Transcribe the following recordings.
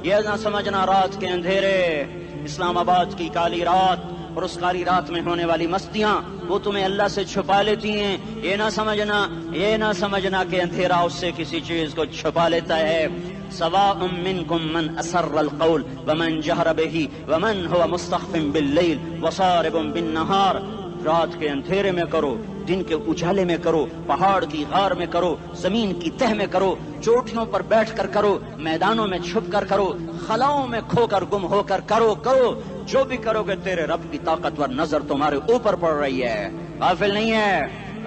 یہ نہ سمجھنا رات کے اندھیرے، اسلام آباد کی کالی رات اور اس کالی رات میں ہونے والی مستیاں وہ تمہیں اللہ سے چھپا لیتی ہیں. یہ نہ سمجھنا کہ اندھیرا اس سے کسی چیز کو چھپا لیتا ہے. سواء منکم من اسر القول ومن جہر بہ ومن هو مستخف باللیل وصارب بالنہار. رات کے اندھیرے میں کرو، دن کے اجالے میں کرو، پہاڑ کی غار میں کرو، زمین کی تہ میں کرو، چوٹیوں پر بیٹھ کر کرو، میدانوں میں چھپ کر کرو، خلاؤں میں کھو کر گم ہو کر کرو. جو بھی کرو گے تیرے رب کی طاقتور نظر تمہارے اوپر پڑ رہی ہے، غافل نہیں ہے.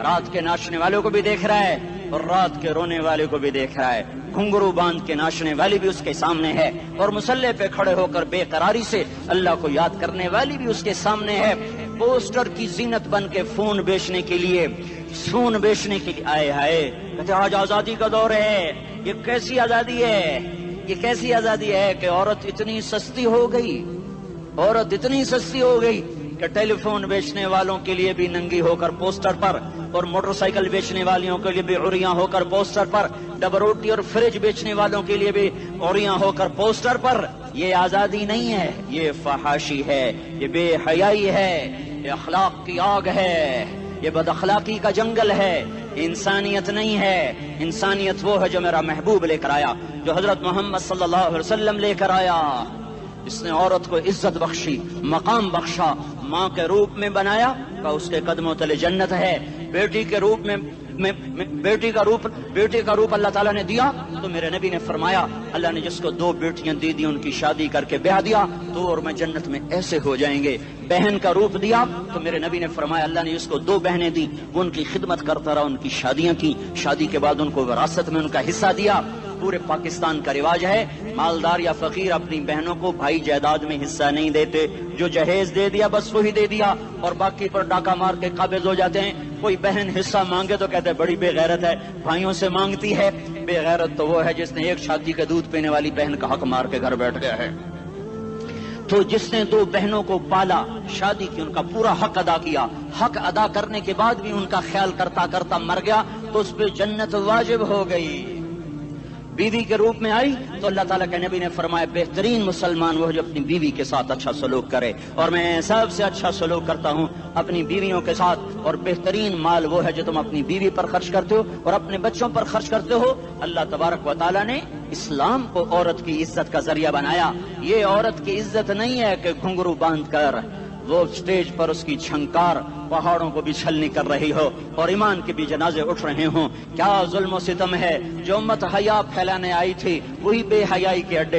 رات کے ناچنے والوں کو بھی دیکھ رہا ہے اور رات کے رونے والے کو بھی دیکھ رہا ہے. گھنگرو باندھ کے ناچنے والی بھی اس کے سامنے ہے اور مسلح پہ کھڑے ہو کر بے قراری سے اللہ کو یاد کرنے والی بھی اس کے سامنے ہے. پوسٹر کی زینت بن کے فون بیچنے کے لیے آئے ہائے کہتے آج آزادی کا دور ہے. یہ کیسی آزادی ہے کہ عورت اتنی سستی ہو گئی کہ ٹیلی فون بیچنے والوں کے لیے بھی ننگی ہو کر پوسٹر پر، اور موٹر سائیکل بیچنے والوں کے لیے بھی عریاں ہو کر پوسٹر پر، ڈبل روٹی اور فریج بیچنے والوں کے لیے بھی عریاں ہو کر پوسٹر پر. یہ آزادی نہیں ہے، یہ فحاشی ہے، یہ بے حیائی ہے، یہ اخلاق کی آگ ہے، یہ بد اخلاقی کا جنگل ہے. انسانیت نہیں ہے. انسانیت وہ ہے جو میرا محبوب لے کر آیا، جو حضرت محمد صلی اللہ علیہ وسلم لے کر آیا. اس نے عورت کو عزت بخشی، مقام بخشا، ماں کے روپ میں بنایا کہ اس کے قدموں تلے جنت ہے. بیٹی کے روپ میں بیٹی کا روپ اللہ تعالیٰ نے دیا تو میرے نبی نے فرمایا اللہ نے جس کو 2 بیٹیاں دی ان کی شادی کر کے بیاہ دیا تو اور میں جنت میں ایسے ہو جائیں گے. بہن کا روپ دیا تو میرے نبی نے فرمایا اللہ نے جس کو 2 بہنیں دی وہ ان کی خدمت کرتا رہا، ان کی شادیاں کی، شادی کے بعد ان کو وراثت میں ان کا حصہ دیا. پورے پاکستان کا رواج ہے مالدار یا فقیر اپنی بہنوں کو بھائی جائیداد میں حصہ نہیں دیتے، جو جہیز دے دیا بس وہی دے دیا اور باقی پر ڈاکہ مار کے قابض ہو جاتے ہیں. کوئی بہن حصہ مانگے تو کہتے ہیں بڑی بے غیرت ہے، بھائیوں سے مانگتی ہے. بے غیرت تو وہ ہے جس نے ایک شادی کا دودھ پینے والی بہن کا حق مار کے گھر بیٹھ گیا ہے. تو جس نے 2 بہنوں کو پالا، شادی کی، ان کا پورا حق ادا کیا، حق ادا کرنے کے بعد بھی ان کا خیال کرتا کرتا مر گیا تو اس پہ جنت واجب ہو گئی. بیوی کے روپ میں آئی تو اللہ تعالیٰ کے نبی نے فرمایا بہترین مسلمان وہ جو اپنی بیوی کے ساتھ اچھا سلوک کرے، اور میں سب سے اچھا سلوک کرتا ہوں اپنی بیویوں کے ساتھ. اور بہترین مال وہ ہے جو تم اپنی بیوی پر خرچ کرتے ہو اور اپنے بچوں پر خرچ کرتے ہو. اللہ تبارک و تعالیٰ نے اسلام کو عورت کی عزت کا ذریعہ بنایا. یہ عورت کی عزت نہیں ہے کہ گھنگرو باندھ کر وہ اسٹیج پر اس کی چھنکار پہاڑوں کو بھی چھلنی کر رہی ہو اور ایمان کے بھی جنازے اٹھ رہے ہوں. کیا ظلم و ستم ہے. جو امت حیا پھیلانے آئی تھی وہی بے حیائی کے اڈے